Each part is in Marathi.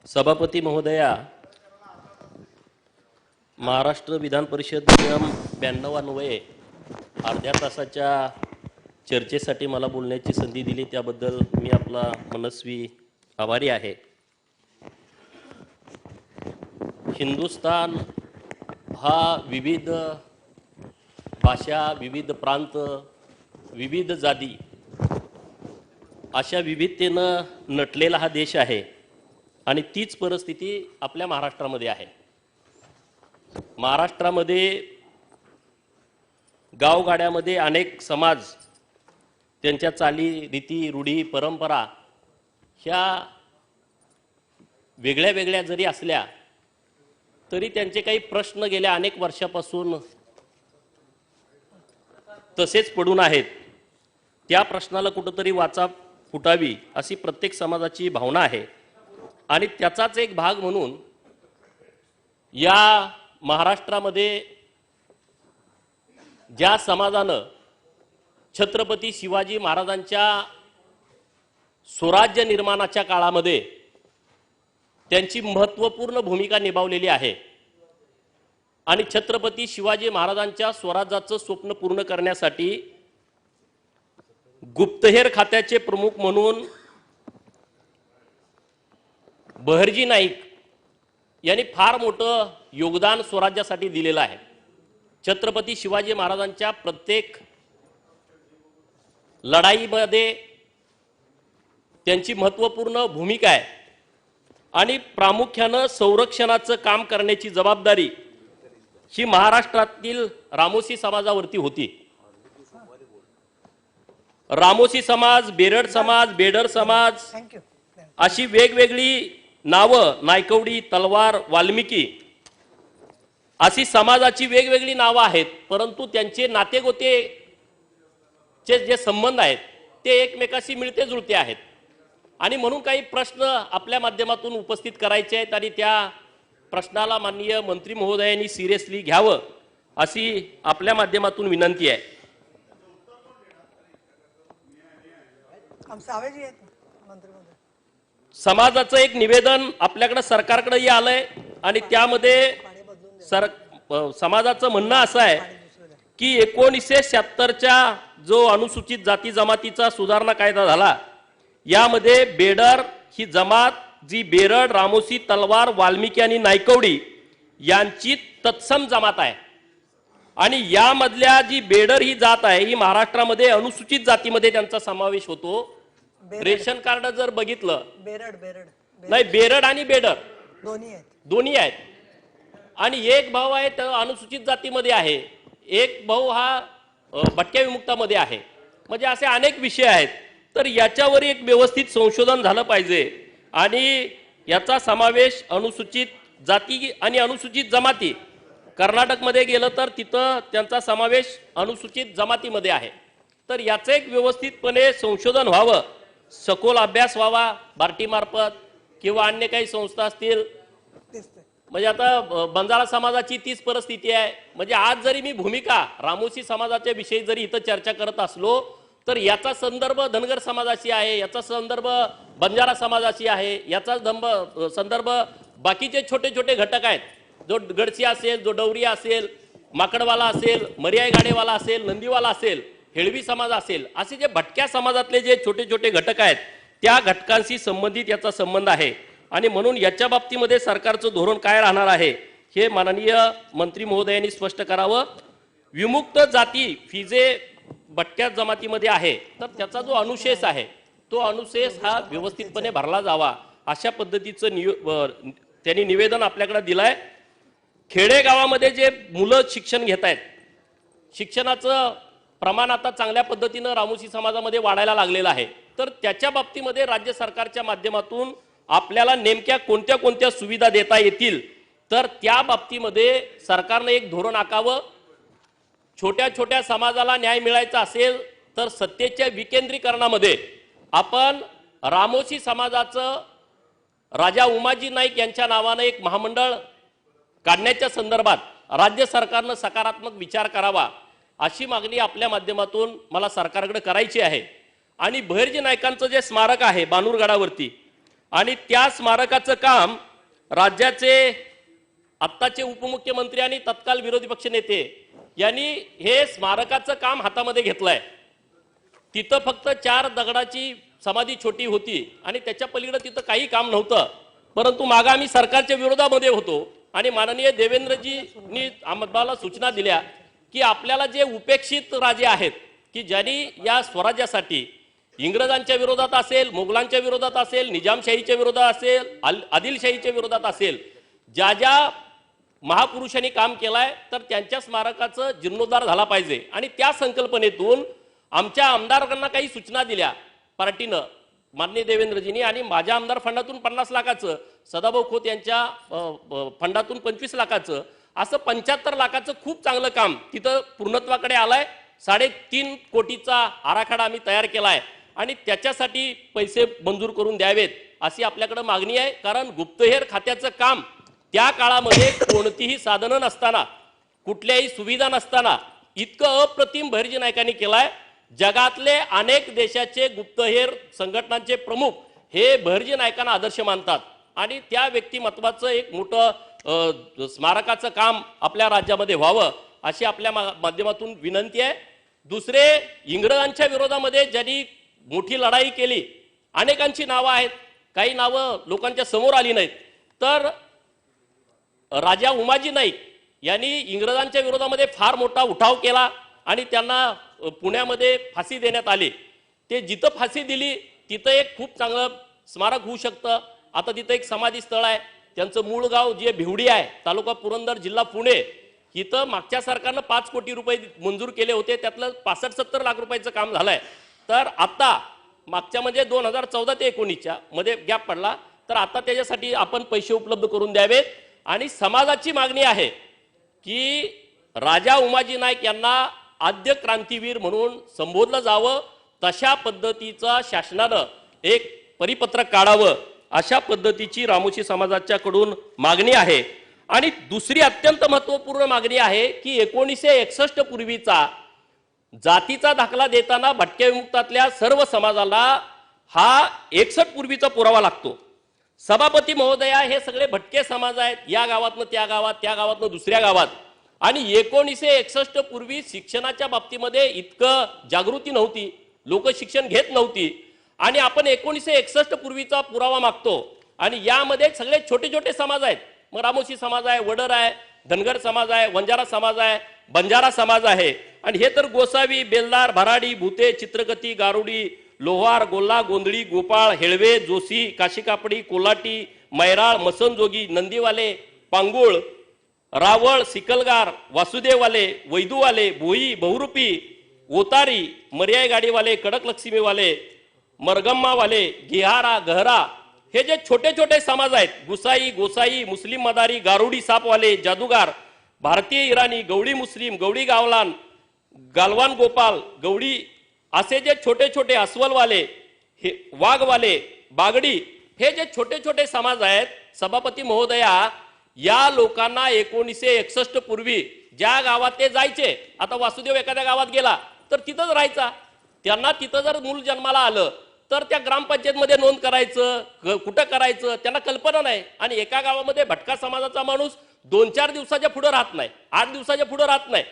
सभापती महोदया, महाराष्ट्र विधान परिषद नियम 92 अन्वये अर्ध्या तासाच्या चर्चेसाठी मला बोलण्याची संधी दिली त्याबद्दल मी आपला मनस्वी आभारी आहे। हिंदुस्थान हा विविध भाषा, विविध प्रांत, विविध जाती अशा विविधतेनं नटलेला हा देश आहे आणि तीच परिस्थिती आपल्या महाराष्ट्रामध्ये आहे। महाराष्ट्रामध्ये गावगाड्यामध्ये अनेक समाज त्यांच्या चाली, रीती, रूढी, परंपरा ह्या वेगळ्या वेगळ्या जरी असल्या तरी त्यांचे काही प्रश्न गेल्या अनेक वर्षापासून तसेच पडून आहेत। त्या प्रश्नाला कुठेतरी वाचा फुटावी अशी प्रत्येक समाजाची भावना आहे आणि त्याचाच एक भाग म्हणून या महाराष्ट्रामध्ये ज्या समाजानं छत्रपती शिवाजी महाराजांच्या स्वराज्य निर्माणाच्या काळामध्ये त्यांची महत्त्वपूर्ण भूमिका निभावलेली आहे आणि छत्रपती शिवाजी महाराजांच्या स्वराज्याचं स्वप्न पूर्ण करण्यासाठी गुप्तहेर खात्याचे प्रमुख म्हणून बहरजी नाईक यांनी फार मोठं योगदान स्वराज्यासाठी दिलेलं आहे। छत्रपती शिवाजी महाराजांच्या प्रत्येक लढाईमध्ये त्यांची महत्त्वपूर्ण भूमिका आहे आणि प्रामुख्याने संरक्षणाचं काम करण्याची जबाबदारी ही महाराष्ट्रातील रामोशी समाजावरती होती। रामोशी समाज, बेरड समाज, बेडर समाज अशी वेगवेगळी नावं, नायकवडी, तलवार, वाल्मिकी अशी समाजाची वेगवेगळी नावं आहेत, परंतु त्यांचे नातेगोतेचे जे संबंध आहेत ते एकमेकाशी मिळते जुळते आहेत आणि म्हणून काही प्रश्न आपल्या माध्यमातून उपस्थित करायचे आहेत आणि त्या प्रश्नाला माननीय मंत्री महोदयांनी सिरियसली घ्यावं अशी आपल्या माध्यमातून विनंती आहे। समाजाचं एक निवेदन आपल्याकडे सरकारकडे आलंय आणि त्यामध्ये समाजाचं म्हणणं असं आहे की 1976च्या जो अनुसूचित जाती जमातीचा सुधारणा कायदा झाला यामध्ये बेडर ही जमात जी बेरड, रामोशी, तलवार, वाल्मिकी आणि नायकवडी यांची तत्सम जमात आहे आणि यामधल्या जी बेडर ही जात आहे ही महाराष्ट्रामध्ये अनुसूचित जातीमध्ये त्यांचा समावेश होतो। रेशन कार्ड जर बघितलं नाही, बेरड आणि बेडर दोन्ही आहेत आणि एक भाऊ आहे तो अनुसूचित जातीमध्ये आहे, एक भाऊ हा भटक्या विमुक्तामध्ये आहे। म्हणजे असे अनेक विषय आहेत, तर याच्यावर एक व्यवस्थित संशोधन झालं पाहिजे आणि याचा समावेश अनुसूचित जाती आणि अनुसूचित जमाती, कर्नाटकमध्ये गेलं तर तिथं त्यांचा समावेश अनुसूचित जमातीमध्ये आहे। तर याचं एक व्यवस्थितपणे संशोधन व्हावं, सखोल अभ्यास व्हावा बार्टी मार्फत किंवा अन्य काही संस्था असतील। म्हणजे आता बंजारा समाजाची तीच परिस्थिती आहे। म्हणजे आज जरी मी भूमिका रामोशी समाजाच्या विषयी जरी इथं चर्चा करत असलो तर याचा संदर्भ धनगर समाजाशी आहे, याचा संदर्भ बंजारा समाजाशी आहे, याचा संदर्भ बाकीचे छोटे छोटे घटक आहेत, जो गडसी असेल, जो डवरी असेल, माकडवाला असेल, मर्याय गाडेवाला असेल, नंदीवाला असेल, हेळवी समाज असेल, असे जे भटक्या समाजातले जे छोटे छोटे घटक आहेत त्या घटकांशी संबंधित याचा संबंध आहे आणि म्हणून याच्या बाबतीमध्ये सरकारचं धोरण काय राहणार आहे हे माननीय मंत्री महोदयांनी स्पष्ट करावं। विमुक्त जाती फिजे भटक्या जमातीमध्ये आहे तर त्याचा जो अनुशेष आहे तो अनुशेष हा व्यवस्थितपणे भरला जावा अशा पद्धतीचं त्यांनी निवेदन आपल्याकडे दिलंय। खेडेगावामध्ये जे मुलं शिक्षण घेत आहेत, शिक्षणाचं प्रमाण आता चांगल्या पद्धतीनं रामोशी समाजामध्ये वाढायला लागलेलं आहे, तर त्याच्या बाबतीमध्ये राज्य सरकारच्या माध्यमातून आपल्याला नेमक्या कोणत्या कोणत्या सुविधा देता येतील तर त्या बाबतीमध्ये सरकारने एक धोरण आखावं। छोट्या छोट्या समाजाला न्याय मिळायचा असेल तर सत्तेच्या विकेंद्रीकरणामध्ये आपण रामोशी समाजाचं राजा उमाजी नाईक यांच्या नावाने एक महामंडळ काढण्याच्या संदर्भात राज्य सरकारने सकारात्मक विचार करावा अशी मागणी आपल्या माध्यमातून मला सरकारकडे करायची आहे। आणि बहिर्जी नायकांचं जे स्मारक आहे बानूरगडावरती आणि त्या स्मारकाचं काम राज्याचे आत्ताचे उपमुख्यमंत्री आणि तत्काल विरोधी पक्ष नेते यांनी हे स्मारकाचं काम हातामध्ये घेतलंय. तिथं फक्त 4 दगडाची समाधी छोटी होती आणि त्याच्या पलीकडे तिथं काही काम नव्हतं. परंतु मागे आम्ही सरकारच्या विरोधामध्ये होतो आणि माननीय देवेंद्रजींनी आम्हाला सूचना दिल्या की आपल्याला जे उपेक्षित राजे आहेत की ज्यांनी या स्वराज्यासाठी इंग्रजांच्या विरोधात असेल, मोगलांच्या विरोधात असेल, निजामशाहीच्या विरोधात असेल, आदिलशाहीच्या विरोधात असेल, ज्या ज्या महापुरुषांनी काम केलंय तर त्यांच्या स्मारकाचं जीर्णोद्धार झाला पाहिजे. आणि त्या संकल्पनेतून आमच्या आमदारांना काही सूचना दिल्या पार्टीनं, माननीय देवेंद्रजींनी, आणि माझ्या आमदार फंडातून 50 लाखाचं, सदाभाऊ खोत यांच्या फंडातून 25 लाखाचं, असं 75 लाखाचं खूप चांगलं काम तिथं पूर्णत्वाकडे आलंय. 3.5 कोटीचा आराखडा आम्ही तयार केलाय आणि त्याच्यासाठी पैसे मंजूर करून द्यावेत अशी आपल्याकडे मागणी आहे. कारण गुप्तहेर खात्याचं काम त्या काळामध्ये कोणतीही साधनं नसताना, कुठल्याही सुविधा नसताना इतकं अप्रतिम बहिर्जी नायकांनी केलाय. जगातले अनेक देशाचे गुप्तहेर संघटनांचे प्रमुख हे बहिर्जी नायकांना आदर्श मानतात आणि त्या व्यक्तिमत्वाचं एक मोठं स्मारकाचं काम आपल्या राज्यामध्ये व्हावं अशी आपल्या माध्यमातून विनंती आहे. दुसरे, इंग्रजांच्या विरोधामध्ये ज्यांनी मोठी लढाई केली, अनेकांची नावं आहेत, काही नावं लोकांच्या समोर आली नाहीत. तर राजा उमाजी नाईक यांनी इंग्रजांच्या विरोधामध्ये फार मोठा उठाव केला आणि त्यांना पुण्यामध्ये फाशी देण्यात आली. ते जिथं फाशी दिली तिथं एक खूप चांगलं स्मारक होऊ शकतं. आता तिथं एक समाधी स्थळ आहे, त्यांचं मूळ गाव जे भिवडी आहे, तालुका पुरंदर, जिल्हा पुणे. इथं मागच्या सरकारनं 5 कोटी रुपये मंजूर केले होते, त्यातलं 65-70 लाख रुपयाचं काम झालंय. तर आता मागच्या म्हणजे 2014 ते 19 मध्ये गॅप पडला, तर आता त्याच्यासाठी आपण पैसे उपलब्ध करून द्यावेत. आणि समाजाची मागणी आहे की राजा उमाजी नाईक यांना आद्य क्रांतीवीर म्हणून संबोधलं जावं, तशा पद्धतीचा शासनानं एक परिपत्रक काढावं, अशा पद्धतीची रामोशी समाजाच्याकडून मागणी आहे. आणि दुसरी अत्यंत महत्त्वपूर्ण मागणी आहे की 1961 पूर्वीचा जातीचा दाखला देताना भटक्या विमुक्तातल्या सर्व समाजाला हा 61 पूर्वीचा पुरावा लागतो. सभापती महोदया, हे सगळे भटके समाज आहेत, या गावातनं त्या गावात, त्या गावातनं दुसऱ्या गावात. आणि 1961 पूर्वी शिक्षणाच्या बाबतीमध्ये इतकं जागृती नव्हती, लोक शिक्षण घेत नव्हती आणि आपण 1961 पूर्वीचा पुरावा मागतो. आणि यामध्ये सगळे छोटे छोटे समाज आहेत. मग रामोशी समाज आहे, वडर आहे, धनगर समाज आहे, वंजारा समाज आहे, बंजारा समाज आहे. आणि हे तर गोसावी, बेलदार, भराडी, भूते, चित्रकती, गारुडी, लोहार, गोल्ला, गोंधळी, गोपाळ, हेळवे, जोशी, काशीकापडी, कोल्हाटी, मैराळ, मसनजोगी, नंदीवाले, पांगुळ, रावळ, सिकलगार, वासुदेववाले, वैदूवाले, भोई, बहुरूपी, ओतारी, मर्याय गाडीवाले, कडक लक्ष्मीवाले, मरगम्मावाले, गिहारा, गहरा, हे जे छोटे छोटे समाज आहेत, गुसाई, गोसाई, मुस्लिम मदारी, गारुडी सापवाले, जादूगार, भारतीय इराणी, गवडी मुस्लिम, गवडी गावलान, गालवान गोपाल, गवडी, असे जे छोटे छोटे अस्वलवाले, हे वाघवाले, बागडी, हे जे छोटे छोटे समाज आहेत, सभापती महोदया, या लोकांना 1961 पूर्वी ज्या गावात ते जायचे, आता वासुदेव एखाद्या गावात गेला तर तिथंच राहायचा. त्यांना तिथं जर मूल जन्माला आलं तर त्या ग्रामपंचायतमध्ये नोंद करायचं, कुठं करायचं त्यांना कल्पना नाही. आणि एका गावामध्ये भटका समाजाचा माणूस 2-4 दिवसाच्या पुढे राहत नाही, 8 दिवसाच्या पुढे राहत नाही.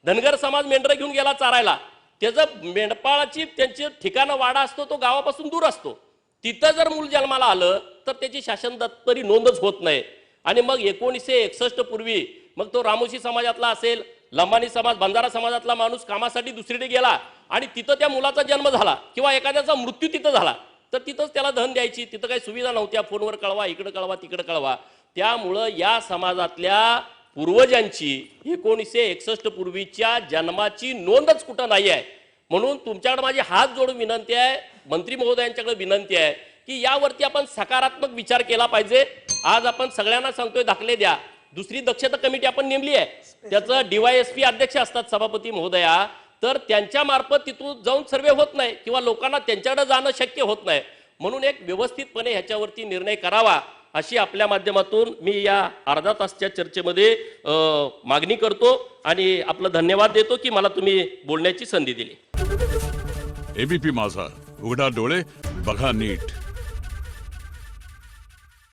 धनगर समाज मेंढरं घेऊन गेला चारायला, त्याचं मेंढपाळाची त्यांची ठिकाणं वाडा असतो, तो गावापासून दूर असतो. तिथं जर मूल जन्माला आलं तर त्याची शासन दप्तरी नोंदच होत नाही. आणि मग 1961 पूर्वी मग तो रामोशी समाजातला असेल, लंबानी समाज, बंजारा समाजातला माणूस कामासाठी दुसरीकडे गेला आणि तिथं त्या मुलाचा जन्म झाला किंवा एखाद्याचा मृत्यू तिथं झाला तर तिथंच त्याला धन द्यायची. तिथं काही सुविधा नव्हत्या, फोनवर कळवा, इकडे कळवा, तिकडे कळवा. त्यामुळं या समाजातल्या पूर्वजांची 1961 पूर्वीच्या जन्माची नोंदच कुठं नाही आहे. म्हणून तुमच्याकडे माझी हात जोडून विनंती आहे, मंत्री महोदयांच्याकडे विनंती आहे की यावरती आपण सकारात्मक विचार केला पाहिजे. आज आपण सगळ्यांना सांगतोय दाखले द्या. दुसरी दक्षता कमिटी आपण नेमली आहे, त्याचं DYSP अध्यक्ष असतात सभापती महोदया, तर त्यांच्या मार्फत तिथून जाऊन सर्वे होत नाही किंवा लोकांना त्यांच्याकडे जाणं शक्य होत नाही. म्हणून एक व्यवस्थितपणे ह्याच्यावरती निर्णय करावा अशी आपल्या माध्यमातून मी या अर्धा तासच्या चर्चेमध्ये मागणी करतो आणि आपलं धन्यवाद देतो की मला तुम्ही बोलण्याची संधी दिली. ABP माझा, उघडा डोळे बघा नीट.